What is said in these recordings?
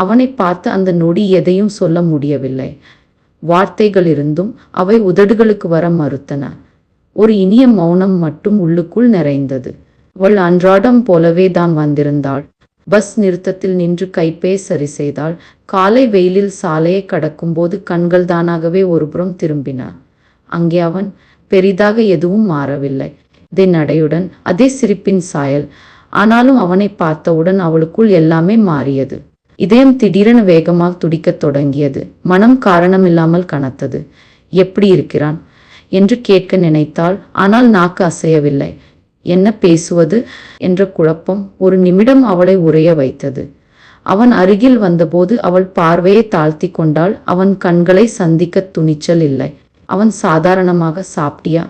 அவனை பார்த்து அந்த நொடி எதையும் சொல்ல முடியவில்லை. வார்த்தைகள் இருந்தும் அவை உதடுகளுக்கு வர மறுத்தன. ஒரு இனிய மௌனம் மட்டும் உள்ளுக்குள் நிறைந்தது. அவள் அன்றாடம் போலவே தான் வந்திருந்தாள். பஸ் நிறுத்தத்தில் நின்று கைப்பே சரி செய்தாள். காலை வெயிலில் சாலையை கடக்கும்போது கண்கள் தானாகவே ஒருபுறம் திரும்பின. அங்கே அவன். பெரிதாக எதுவும் மாறவில்லை. அதே நடையுடன், அதே சிரிப்பின் சாயல். ஆனாலும் அவனை பார்த்தவுடன் அவளுக்குள் எல்லாமே மாறியது. இதயம் திடீரென வேகமாக துடிக்கத் தொடங்கியது. மனம் காரணமில்லாமல் கனத்தது. எப்படி இருக்கிறான் என்று கேட்க நினைத்தாள். ஆனால் நாக்கு அசையவில்லை. என்ன பேசுவது என்ற குழப்பம் ஒரு நிமிடம் அவளை உறைய வைத்தது. அவன் அருகில் வந்தபோது அவள் பார்வையை தாழ்த்தி கொண்டாள். அவன் கண்களை சந்திக்க துணிச்சல் இல்லை. அவன் சாதாரணமாக சாப்பிட்டியா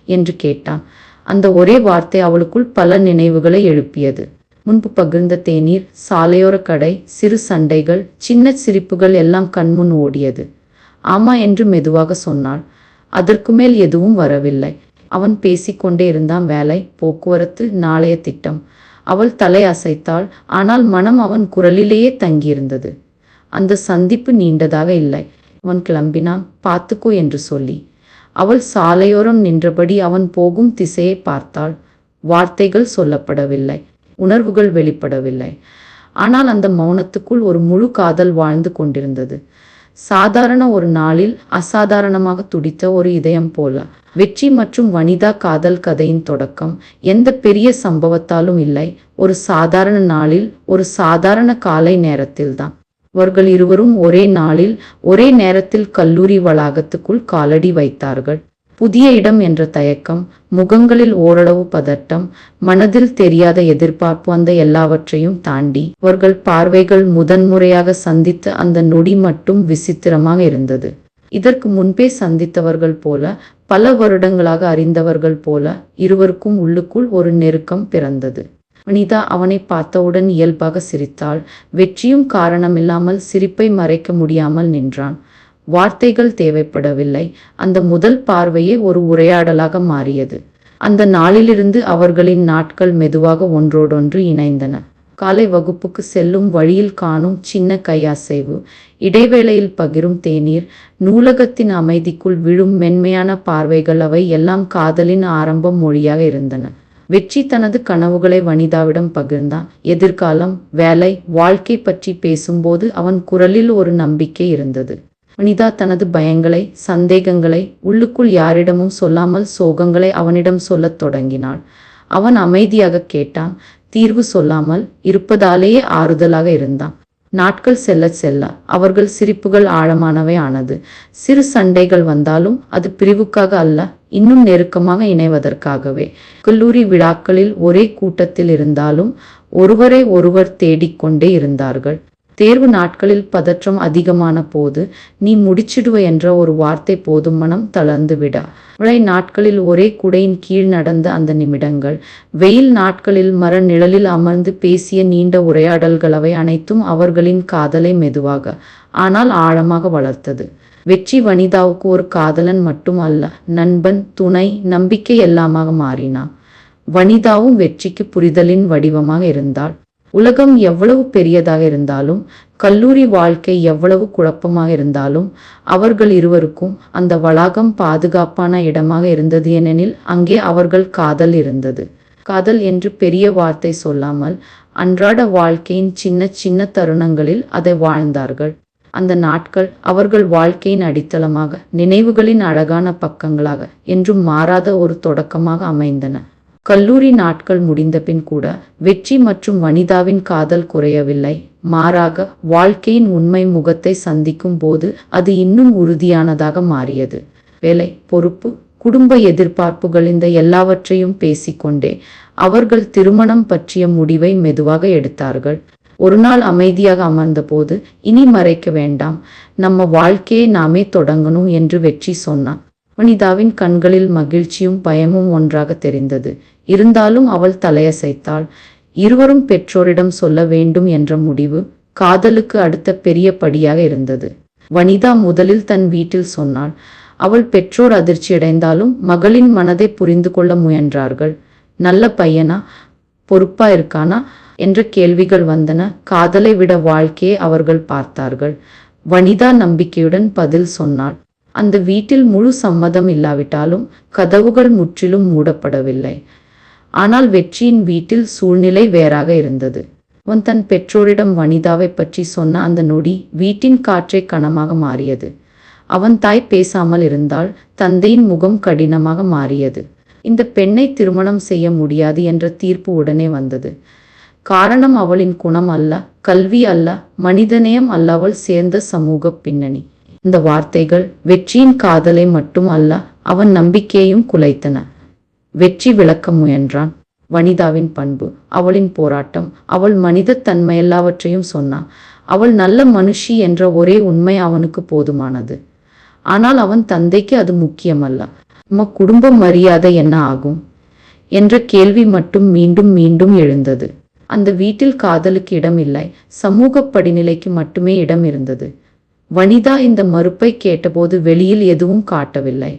என்று கேட்டான். அந்த ஒரே வார்த்தை அவளுக்குள் பல நினைவுகளை எழுப்பியது. முன்பு பகிர்ந்த தேநீர், சாலையோர கடை, சிறு சண்டைகள், சின்ன சிரிப்புகள் எல்லாம் கண்முன் ஓடியது. ஆமா என்று மெதுவாக சொன்னாள். அதற்கு மேல் எதுவும் வரவில்லை. அவன் பேசிக்கொண்டே இருந்தான். வேலை, போக்குவரத்து, நாளைய திட்டம். அவள் தலை அசைத்தாள். ஆனால் மனம் அவன் குரலிலேயே தங்கியிருந்தது. அந்த சந்திப்பு நீண்டதாக இல்லை. அவன் கிளம்பினான், பார்த்துக்கோ என்று சொல்லி. அவள் சாலையோரம் நின்றபடி அவன் போகும் திசையை பார்த்தாள். வார்த்தைகள் சொல்லப்படவில்லை, உணர்வுகள் வெளிப்படவில்லை. ஆனால் அந்த மௌனத்துக்குள் ஒரு முழு காதல் வாழ்ந்து கொண்டிருந்தது. சாதாரண ஒரு நாளில் அசாதாரணமாக துடித்த ஒரு இதயம் போல. வெற்றி மற்றும் வனிதா காதல் கதையின் தொடக்கம் எந்த பெரிய சம்பவத்தாலும் இல்லை. ஒரு சாதாரண நாளில், ஒரு சாதாரண காலை நேரத்தில்தான். அவர்கள் இருவரும் ஒரே நாளில், ஒரே நேரத்தில் கல்லூரி வளாகத்துக்குள் காலடி வைத்தார்கள். புதிய இடம் என்ற தயக்கம், முகங்களில் ஓரளவு பதட்டம், மனதில் தெரியாத எதிர்பார்ப்பு, அந்த எல்லாவற்றையும் தாண்டி அவர்கள் பார்வைகள் முதன்முறையாக சந்தித்த அந்த நொடி மட்டும் விசித்திரமாக இருந்தது. இதற்கு முன்பே சந்தித்தவர்கள் போல, பல வருடங்களாக அறிந்தவர்கள் போல இருவருக்கும் உள்ளுக்குள் ஒரு நெருக்கம் பிறந்தது. வனிதா அவனை பார்த்தவுடன் இயல்பாக சிரித்தாள். வெற்றியும் காரணமில்லாமல் சிரிப்பை மறைக்க முடியாமல் நின்றான். வார்த்தைகள் தேவைப்படவில்லை. அந்த முதல் பார்வையே ஒரு உரையாடலாக மாறியது. அந்த நாளிலிருந்து அவர்களின் நாட்கள் மெதுவாக ஒன்றோடொன்று இணைந்தன. காலை வகுப்புக்கு செல்லும் வழியில் காணும் சின்ன கையசைவு, இடைவேளையில் பகிரும் தேநீர், நூலகத்தின் அமைதிக்குள் விழும் மென்மையான பார்வைகள், அவை எல்லாம் காதலின் ஆரம்ப மொழியாக இருந்தன. வெற்றி தனது கனவுகளை வனிதாவிடம் பகிர்ந்தான். எதிர்காலம், வேலை, வாழ்க்கை பற்றி பேசும்போது அவன் குரலில் ஒரு நம்பிக்கை இருந்தது. வனிதா தனது பயங்களை, சந்தேகங்களை, உள்ளுக்குள் யாரிடமும் சொல்லாமல் சோகங்களை அவனிடம் சொல்லத் தொடங்கினாள். அவன் அமைதியாக கேட்டான். தீர்வு சொல்லாமல் இருப்பதாலேயே ஆறுதலாக இருந்தான். நாட்கள் செல்ல செல்ல அவர்கள் சிரிப்புகள் ஆழமானவை ஆனது. சிறு சண்டைகள் வந்தாலும் அது பிரிவுக்காக அல்ல, இன்னும் நெருக்கமாக இணைவதற்காகவே. கல்லூரி விழாக்களில் ஒரே கூட்டத்தில் இருந்தாலும் ஒருவரை ஒருவர் தேடிக்கொண்டே இருந்தார்கள். தேர்வு நாட்களில் பதற்றம் அதிகமான போது நீ முடிச்சிடுவ என்ற ஒரு வார்த்தை போதும் மனம் தளர்ந்து விட. மழை நாட்களில் ஒரே குடையின் கீழ் நடந்த அந்த நிமிடங்கள், வெயில் நாட்களில் மர நிழலில் அமர்ந்து பேசிய நீண்ட உரையாடல்கள், அவை அனைத்தும் அவர்களின் காதலை மெதுவாக ஆனால் ஆழமாக வளர்த்தது. வெற்றி வனிதாவுக்கு ஒரு காதலன் மட்டும் அல்ல, நண்பன், துணை, நம்பிக்கை எல்லாமாக மாறினான். வனிதாவும் வெற்றிக்கு புரிதலின் வடிவமாக இருந்தாள். உலகம் எவ்வளவு பெரியதாக இருந்தாலும், கல்லூரி வாழ்க்கை எவ்வளவு குழப்பமாக இருந்தாலும், அவர்கள் இருவருக்கும் அந்த வளாகம் பாதுகாப்பான இடமாக இருந்தது. ஏனெனில் அங்கே அவர்கள் காதல் இருந்தது. காதல் என்று பெரிய வார்த்தை சொல்லாமல், அன்றாட வாழ்க்கையின் சின்ன சின்ன தருணங்களில் அதை வாழ்ந்தார்கள். அந்த நாட்கள் அவர்கள் வாழ்க்கையின் அடித்தளமாக, நினைவுகளின் அழகான பக்கங்களாக, என்றும் மாறாத ஒரு தொடக்கமாக அமைந்தன. கல்லூரி நாட்கள் முடிந்த பின் கூட வெற்றி மற்றும் வனிதாவின் காதல் குறையவில்லை. மாறாக, வாழ்க்கையின் உண்மை முகத்தை சந்திக்கும் போது அது இன்னும் உறுதியானதாக மாறியது. வேலை, பொறுப்பு, குடும்ப எதிர்பார்ப்புகள், இந்த எல்லாவற்றையும் பேசிக்கொண்டே அவர்கள் திருமணம் பற்றிய முடிவை மெதுவாக எடுத்தார்கள். ஒரு நாள் அமைதியாக அமர்ந்தபோது, இனி மறைக்க வேண்டாம், நம்ம வாழ்க்கையை நாமே தொடங்கணும் என்று வெற்றி சொன்னான். வனிதாவின் கண்களில் மகிழ்ச்சியும் பயமும் ஒன்றாக தெரிந்தது. இருந்தாலும் அவள் தலையசைத்தாள். இருவரும் பெற்றோரிடம் சொல்ல வேண்டும் என்ற முடிவு காதலுக்கு அடுத்த பெரிய படியாக இருந்தது. வனிதா முதலில் தன் வீட்டில் சொன்னாள். அவள் பெற்றோர் அதிர்ச்சியடைந்தாலும் மகளின் மனதை புரிந்து கொள்ள முயன்றார்கள். நல்ல பையனா, பொறுப்பா இருக்கானா, என்ற கேள்விகள் வந்தன. காதலை விட வாழ்க்கையை அவர்கள் பார்த்தார்கள். வனிதா நம்பிக்கையுடன் பதில் சொன்னாள். அந்த வீட்டில் முழு சம்மதம் இல்லாவிட்டாலும் கதவுகள் முற்றிலும் மூடப்படவில்லை. ஆனால் வெற்றியின் வீட்டில் சூழ்நிலை வேறாக இருந்தது. அவன் தன் பெற்றோரிடம் வனிதாவை பற்றி சொன்ன அந்த நொடி வீட்டின் காற்றை கனமாக மாறியது. அவன் தாய் பேசாமல் இருந்தால் தந்தையின் முகம் கடினமாக மாறியது. இந்த பெண்ணை திருமணம் செய்ய முடியாது என்ற தீர்ப்பு உடனே வந்தது. காரணம் அவளின் குணம் அல்ல, கல்வி அல்ல, மனிதநேயம் அல்ல, அவள் சேர்ந்த சமூக பின்னணி. இந்த வார்த்தைகள் வெற்றியின் காதலை மட்டும் அல்ல, அவன் நம்பிக்கையையும் குலைத்தன. வெற்றி விளக்க முயன்றான். வனிதாவின் பண்பு, அவளின் போராட்டம், அவள் மனித தன்மை எல்லாவற்றையும் சொன்னான். அவள் நல்ல மனுஷி என்ற ஒரே உண்மை அவனுக்கு போதுமானது. ஆனால் அவன் தந்தைக்கு அது முக்கியமல்ல. நம்ம குடும்ப மரியாதை என்ன ஆகும் என்ற கேள்வி மட்டும் மீண்டும் மீண்டும் எழுந்தது. அந்த வீட்டில் காதலுக்கு இடம் இல்லை, சமூக படிநிலைக்கு மட்டுமே இடம் இருந்தது. வனிதா இந்த மறுப்பை கேட்டபோது வெளியில் எதுவும் காட்டவில்லை.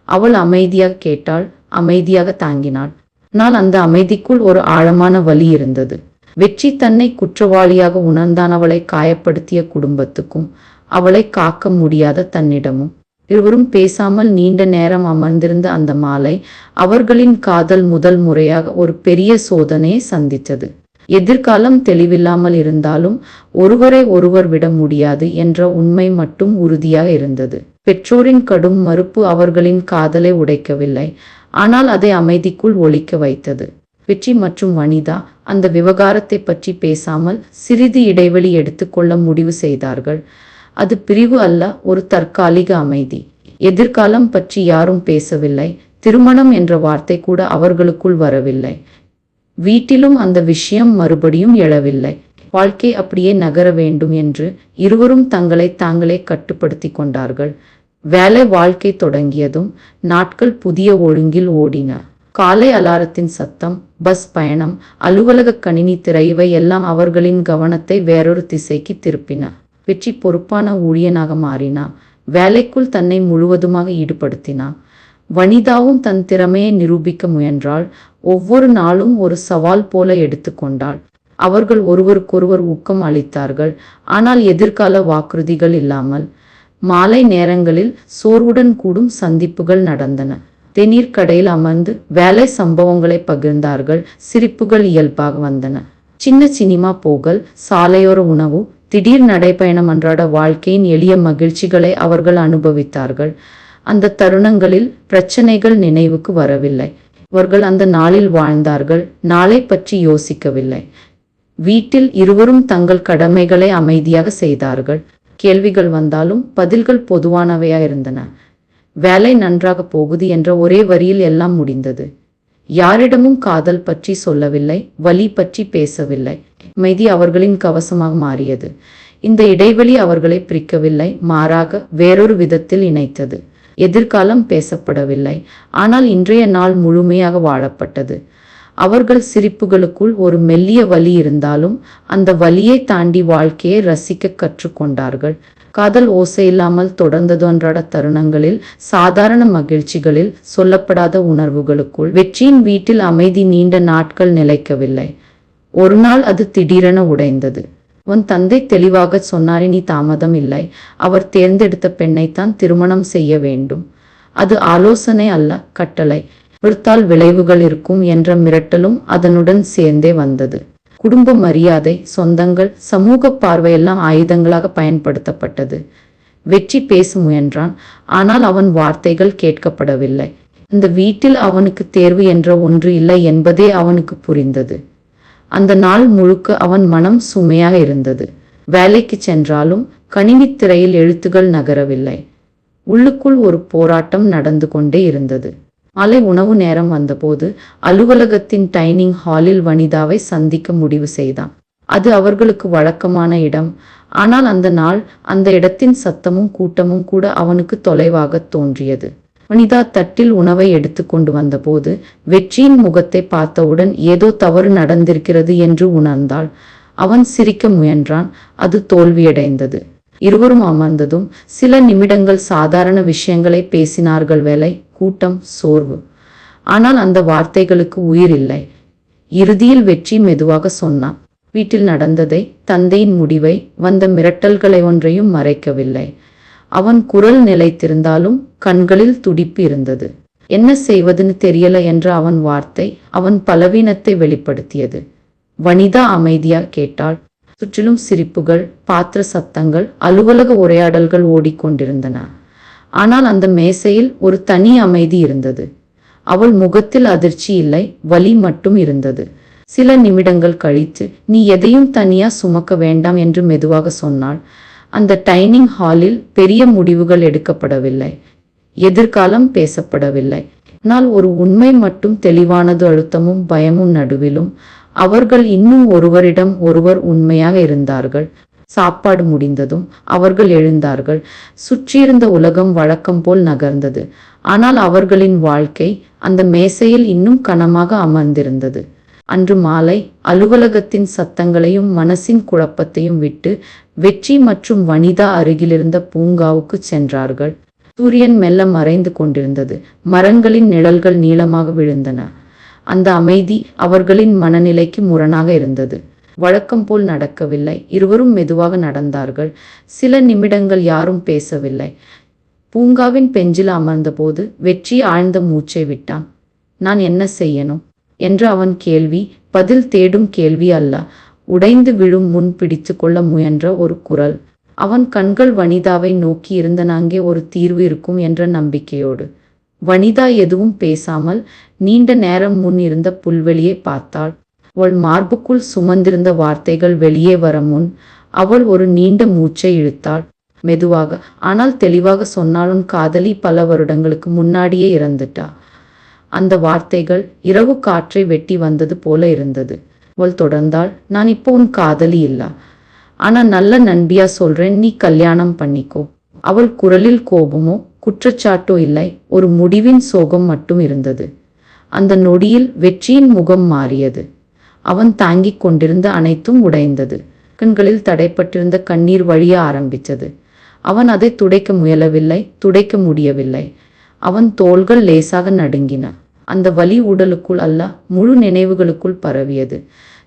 அவள் அமைதியாக கேட்டாள், அமைதியாக தாங்கினாள். ஆனால் அந்த அமைதிக்குள் ஒரு ஆழமான வலி இருந்தது. வெற்றி தன்னை குற்றவாளியாக உணர்ந்தான். அவளை காயப்படுத்திய குடும்பத்துக்கும் அவளை காக்க முடியாத தன்னிடமும். இருவரும் பேசாமல் நீண்ட நேரம் அமர்ந்திருந்த அந்த மாலை அவர்களின் காதல் முதல் முறையாக ஒரு பெரிய சோதனையை சந்தித்தது. எதிர்காலம் தெளிவில்லாமல் இருந்தாலும் ஒருவரை ஒருவர் விட முடியாது என்ற உண்மை மட்டும் உறுதியாக இருந்தது. பெற்றோரின் கடும் மறுப்பு அவர்களின் காதலை உடைக்கவில்லை, ஆனால் அதை அமைதிக்குள் ஒலிக்க வைத்தது. வெற்றி மற்றும் வனிதா அந்த விவகாரத்தை பற்றி பேசாமல் சிறிது இடைவெளி எடுத்துக்கொள்ள முடிவு செய்தார்கள். அது பிரிவு அல்ல, ஒரு தற்காலிக அமைதி. எதிர்காலம் பற்றி யாரும் பேசவில்லை. திருமணம் என்ற வார்த்தை கூட அவர்களுக்குள் வரவில்லை. வீட்டிலும் அந்த விஷயம் மறுபடியும் எழவில்லை. வாழ்க்கை அப்படியே நகர வேண்டும் என்று இருவரும் தங்களை தாங்களே கட்டுப்படுத்தி கொண்டார்கள். வேலை வாழ்க்கை தொடங்கியதும் நாட்கள் புதிய ஒழுங்கில் ஓடின. காலை அலாரத்தின் சத்தம், பஸ் பயணம், அலுவலக கணினி திரை, இவை எல்லாம் அவர்களின் கவனத்தை வேறொரு திசைக்கு திருப்பின. வெற்றி பொறுப்பான ஊழியனாக மாறினான். வேலைக்குள் தன்னை முழுவதுமாக ஈடுபடுத்தினான். வனிதாவும் தன் திறமையை நிரூபிக்க முயன்றாள். ஒவ்வொரு நாளும் ஒரு சவால் போல எடுத்துக்கொண்டாள். அவர்கள் ஒருவருக்கொருவர் ஊக்கம் அளித்தார்கள், ஆனால் எதிர்கால வாக்குறுதிகள் இல்லாமல். மாலை நேரங்களில் சோர்வுடன் கூடும் சந்திப்புகள் நடந்தன. தேநீர் கடையில் அமர்ந்து வேலை சம்பவங்களை பகிர்ந்தார்கள். சிரிப்புகள் இயல்பாக வந்தன. சின்ன சினிமா போகல், சாலையோர உணவு, திடீர் நடைபயணம், அன்றாட வாழ்க்கையின் எளிய மகிழ்ச்சிகளை அவர்கள் அனுபவித்தார்கள். அந்த தருணங்களில் பிரச்சனைகள் நினைவுக்கு வரவில்லை. அவர்கள் அந்த நாளில் வாழ்ந்தார்கள், நாளை பற்றி யோசிக்கவில்லை. வீட்டில் இருவரும் தங்கள் கடமைகளை அமைதியாக செய்தார்கள். கேள்விகள் வந்தாலும் பதில்கள் பொதுவானவையாயிருந்தன. வேலை நன்றாக போகுது என்ற ஒரே வரியில் எல்லாம் முடிந்தது. யாரிடமும் காதல் பற்றி சொல்லவில்லை, வலி பற்றி பேசவில்லை. அமைதி அவர்களின் கவசமாக மாறியது. இந்த இடைவெளி அவர்களை பிரிக்கவில்லை, மாறாக வேறொரு விதத்தில் இணைத்தது. எதிர்காலம் பேசப்படவில்லை, ஆனால் இன்றைய நாள் முழுமையாக வாழப்பட்டது. அவர்கள் சிரிப்புகளுக்குள் ஒரு மெல்லிய வலி இருந்தாலும் அந்த வலியை தாண்டி வாழ்க்கையை ரசிக்க கற்றுக்கொண்டார்கள். காதல் ஓசையில்லாமல் தொடர்ந்தது. அன்றாட தருணங்களில், சாதாரண மகிழ்ச்சிகளில், சொல்லப்படாத உணர்வுகளுக்குள். வெற்றியின் வீட்டில் அமைதி நீண்ட நாட்கள் நிலைக்கவில்லை. ஒரு நாள் அது திடீரென உடைந்தது. அவன் தந்தை தெளிவாக சொன்னார், இனி தாமதம் இல்லை. அவர் தேர்ந்தெடுத்த பெண்ணைத்தான் திருமணம் செய்ய வேண்டும். அது ஆலோசனை அல்ல, கட்டளை. விடுத்தால் விளைவுகள் இருக்கும் என்ற மிரட்டலும் அதனுடன் சேர்ந்தே வந்தது. குடும்ப மரியாதை, சொந்தங்கள், சமூக பார்வையெல்லாம் ஆயுதங்களாக பயன்படுத்தப்பட்டது. வெற்றி பேச முயன்றான், ஆனால் அவன் வார்த்தைகள் கேட்கப்படவில்லை. இந்த வீட்டில் அவனுக்கு தேர்வு என்ற ஒன்று இல்லை என்பதே அவனுக்கு புரிந்தது. அந்த நாள் முழுக்க அவன் மனம் சுமையாக இருந்தது. வேலைக்கு சென்றாலும் கணினி திரையில் எழுத்துகள் நகரவில்லை. உள்ளுக்குள் ஒரு போராட்டம் நடந்து கொண்டே இருந்தது. மாலை உணவு நேரம் வந்தபோது அலுவலகத்தின் டைனிங் ஹாலில் வனிதாவை சந்திக்க முடிவு செய்தான். அது அவர்களுக்கு வழக்கமான இடம். ஆனால் அந்த நாள், அந்த இடத்தின் சத்தமும் கூட்டமும் கூட அவனுக்கு தொலைவாக தோன்றியது. வனிதா தட்டில் உணவை எடுத்து கொண்டு வந்தபோது வெற்றியின் முகத்தை பார்த்தவுடன் ஏதோ தவறு நடந்திருக்கிறது என்று உணர்ந்தாள். அவன் சிரிக்க முயன்றான், அது தோல்வியடைந்தது. இருவரும் அமர்ந்ததும் சில நிமிடங்கள் சாதாரண விஷயங்களை பேசினார்கள். வேலை, கூட்டம், சோர்வு. ஆனால் அந்த வார்த்தைகளுக்கு உயிர் இல்லை. இறுதியில் வெற்றி மெதுவாக சொன்னான், வீட்டில் நடந்ததை, தந்தையின் முடிவை, வந்த மிரட்டல்களை ஒன்றையும் மறைக்கவில்லை. அவன் குரல் நிலைத்திருந்தாலும் கண்களில் துடிப்பு இருந்தது. என்ன செய்வதுன்னு தெரியல என்ற அவன் வார்த்தை அவன் பலவீனத்தை வெளிப்படுத்தியது. வனிதா அமைதியா கேட்டாள். சுற்றிலும் சிரிப்புகள், பாத்திர சத்தங்கள், அலுவலக உரையாடல்கள் ஓடிக்கொண்டிருந்தன. ஆனால் அந்த மேசையில் ஒரு தனி அமைதி இருந்தது. அவள் முகத்தில் அதிர்ச்சி இல்லை, வலி மட்டும் இருந்தது. சில நிமிடங்கள் கழித்து, நீ எதையும் தனியா சுமக்க வேண்டாம் என்று மெதுவாக சொன்னாள். அந்த டைனிங் ஹாலில் பெரிய முடிவுகள் எடுக்கப்படவில்லை, எதிர்காலம் பேசப்படவில்லை. ஆனால் ஒரு உண்மை மட்டும் தெளிவானது. அழுத்தமும் பயமும் நடுவிலும் அவர்கள் இன்னும் ஒருவரிடம் ஒருவர் உண்மையாக இருந்தார்கள். சாப்பாடு முடிந்ததும் அவர்கள் எழுந்தார்கள். சுற்றியிருந்த உலகம் வழக்கம் போல் நகர்ந்தது. ஆனால் அவர்களின் வாழ்க்கை அந்த மேசையில் இன்னும் கனமாக அமர்ந்திருந்தது. அன்று மாலை அலுவலகத்தின் சத்தங்களையும் மனசின் குழப்பத்தையும் விட்டு வெற்றி மற்றும் வனிதா அருகிலிருந்த பூங்காவுக்கு சென்றார்கள். சூரியன் மெல்ல மறைந்து கொண்டிருந்தது. மரங்களின் நிழல்கள் நீளமாக விழுந்தன. அந்த அமைதி அவர்களின் மனநிலைக்கு முரணாக இருந்தது. வழக்கம் போல் நடக்கவில்லை. இருவரும் மெதுவாக நடந்தார்கள். சில நிமிடங்கள் யாரும் பேசவில்லை. பூங்காவின் பெஞ்சில் அமர்ந்தபோது வெற்றி ஆழ்ந்த மூச்சை விட்டான். நான் என்ன செய்யணும் என்ற அவன் கேள்வி பதில் தேடும் கேள்வி அல்ல. உடைந்து விழும் முன் பிடித்து கொள்ள முயன்ற ஒரு குரல். அவன் கண்கள் வனிதாவை நோக்கி இருந்தன, அங்கே ஒரு தீர்வு இருக்கும் என்ற நம்பிக்கையோடு. வனிதா எதுவும் பேசாமல் நீண்ட நேரம் முன் இருந்த புல்வெளியை பார்த்தாள். அவள் மார்புக்குள் சுமந்திருந்த வார்த்தைகள் வெளியே வர முன் அவள் ஒரு நீண்ட மூச்சை இழுத்தாள். மெதுவாக ஆனால் தெளிவாக சொன்னாள், உன் காதலி பல வருடங்களுக்கு முன்னாடியே இறந்துட்டா. அந்த வார்த்தைகள் இரவு காற்றை வெட்டி வந்தது போல இருந்தது. அவள் தொடர்ந்தாள், நான் இப்போ உன் காதலி இல்ல, ஆனா நல்ல நண்பியா சொல்றேன், நீ கல்யாணம் பண்ணிக்கோ. அவள் குரலில் கோபமோ குற்றச்சாட்டோ இல்லை, ஒரு முடிவின் சோகம் மட்டும் இருந்தது. அந்த நொடியில் வெற்றியின் முகம் மாறியது. அவன் தாங்கிக் கொண்டிருந்த அனைத்தும் உடைந்தது. கண்களில் தடைப்பட்டிருந்த கண்ணீர் வழிய ஆரம்பித்தது. அவன் அதை துடைக்க முயலவில்லை, துடைக்க முடியவில்லை. அவன் தோள்கள் லேசாக நடுங்கின. அந்த வலி உடலுக்குள் அல்ல, முழு நினைவுகளுக்குள் பரவியது.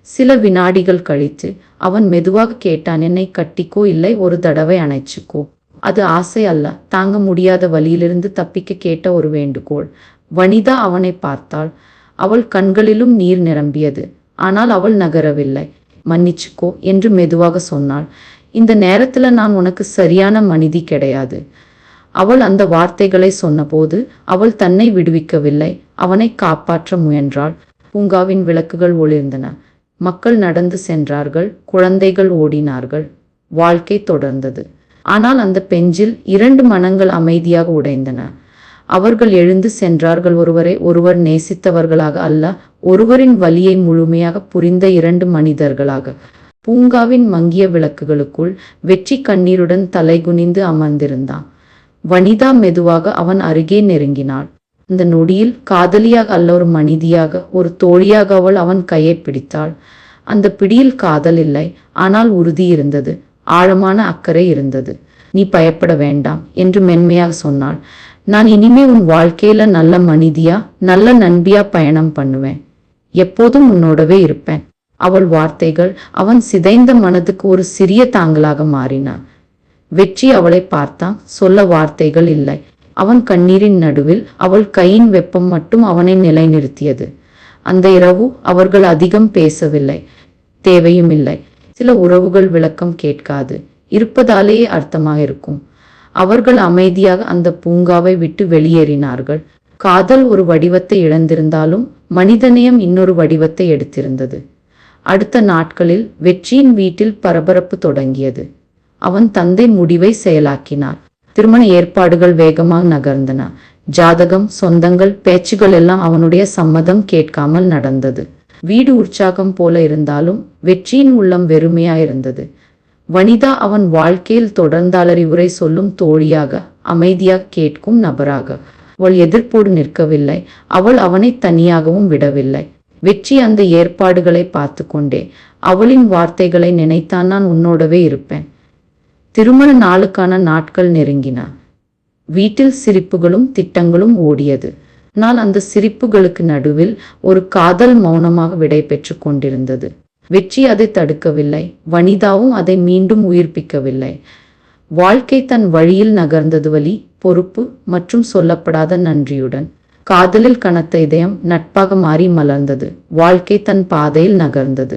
சில வினாடிகள் கழித்து அவன் மெதுவாக கேட்டான், என்னை கட்டிக்கோ, இல்லை ஒரு தடவை அணைச்சுக்கோ. அது ஆசை அல்ல, தாங்க முடியாத வலியிலிருந்து தப்பிக்க கேட்ட ஒரு வேண்டுகோள். வனிதா அவனை பார்த்தாள். அவள் கண்களிலும் நீர் நிரம்பியது. ஆனால் அவள் நகரவில்லை. மன்னிச்சுக்கோ என்று மெதுவாக சொன்னாள். இந்த நேரத்துல நான் உனக்கு சரியான மனிதி கிடையாது. அவள் அந்த வார்த்தைகளை சொன்னபோது அவள் தன்னை விடுவிக்கவில்லை, அவனை காப்பாற்ற முயன்றாள். பூங்காவின் விளக்குகள் ஒளிர்ந்தன. மக்கள் நடந்து சென்றார்கள், குழந்தைகள் ஓடினார்கள். வாழ்க்கை தொடர்ந்தது. ஆனால் அந்த பெஞ்சில் 2 மனங்கள் அமைதியாக உடைந்தன. அவர்கள் எழுந்து சென்றார்கள், ஒருவரை ஒருவர் நேசித்தவர்களாக அல்ல, ஒருவரின் வலியை முழுமையாக புரிந்த 2 மனிதர்களாக. பூங்காவின் மங்கிய விளக்குகளுக்குள் வெற்றி கண்ணீருடன் தலைகுனிந்து அமர்ந்திருந்தான். வனிதா மெதுவாக அவன் அருகே நெருங்கினாள். அந்த நொடியில் காதலியாக அல்ல, ஒரு மனிதியாக, ஒரு தோழியாக அவள் அவன் கையை பிடித்தாள். அந்த பிடியில் காதல் இல்லை, ஆனால் உறுதி இருந்தது, ஆழமான அக்கறை இருந்தது. நீ பயப்பட வேண்டாம் என்று மென்மையாக சொன்னாள். நான் இனிமே உன் வாழ்க்கையில நல்ல மனிதியா, நல்ல நண்பியா பயணம் பண்ணுவேன். எப்போதும் உன்னோடவே இருப்பேன். அவள் வார்த்தைகள் அவன் சிதைந்த மனதுக்கு ஒரு சிறிய தாங்கலாக மாறினான். வெற்றி அவளை பார்த்தான், சொல்ல வார்த்தைகள் இல்லை. அவன் கண்ணீரின் நடுவில் அவள் கையின் வெப்பம் மட்டும் அவனை நிலைநிறுத்தியது. அந்த இரவு அவர்கள் அதிகம் பேசவில்லை, தேவையும் இல்லை. சில உறவுகள் விளக்கம் கேட்காது, இருப்பதாலேயே அர்த்தமாக இருக்கும். அவர்கள் அமைதியாக அந்த பூங்காவை விட்டு வெளியேறினார்கள். காதல் ஒரு வடிவத்தை இழந்திருந்தாலும் மனிதநேயம் இன்னொரு வடிவத்தை எடுத்திருந்தது. அடுத்த நாட்களில் வெற்றியின் வீட்டில் பரபரப்பு தொடங்கியது. அவன் தந்தை முடிவை செயலாக்கினார். திருமண ஏற்பாடுகள் வேகமாக நகர்ந்தன. ஜாதகம், சொந்தங்கள், பேச்சுகள் எல்லாம் அவனுடைய சம்மதம் கேட்காமல் நடந்தது. வீடு உற்சாகம் போல இருந்தாலும் வெற்றியின் உள்ளம் வெறுமையாயிருந்தது. வனிதா அவன் வாழ்க்கையில் தொடர்ந்தாளறிவுரை சொல்லும் தோழியாக, அமைதியாக கேட்கும் நபராக. அவள் எதிர்ப்போடு நிற்கவில்லை, அவள் அவனை தனியாகவும் விடவில்லை. வெற்றி அந்த ஏற்பாடுகளை பார்த்து கொண்டே அவளின் வார்த்தைகளை நினைத்தான், நான் உன்னோடவே இருப்பேன். திருமண நாளுக்கான நாட்கள் நெருங்கின. வீட்டில் சிரிப்புகளும் திட்டங்களும் ஓடியது. ஆனால் அந்த சிரிப்புகளுக்கு நடுவில் ஒரு காதல் மௌனமாக விடை பெற்று கொண்டிருந்தது. வெற்றி அதை தடுக்கவில்லை, வனிதாவும் அதை மீண்டும் உயிர்ப்பிக்கவில்லை. வாழ்க்கை தன் வழியில் நகர்ந்தது, வலி, பொறுப்பு மற்றும் சொல்லப்படாத நன்றியுடன். காதலில் கனத்த இதயம் நட்பாக மாறி மலர்ந்தது. வாழ்க்கை தன் பாதையில் நகர்ந்தது.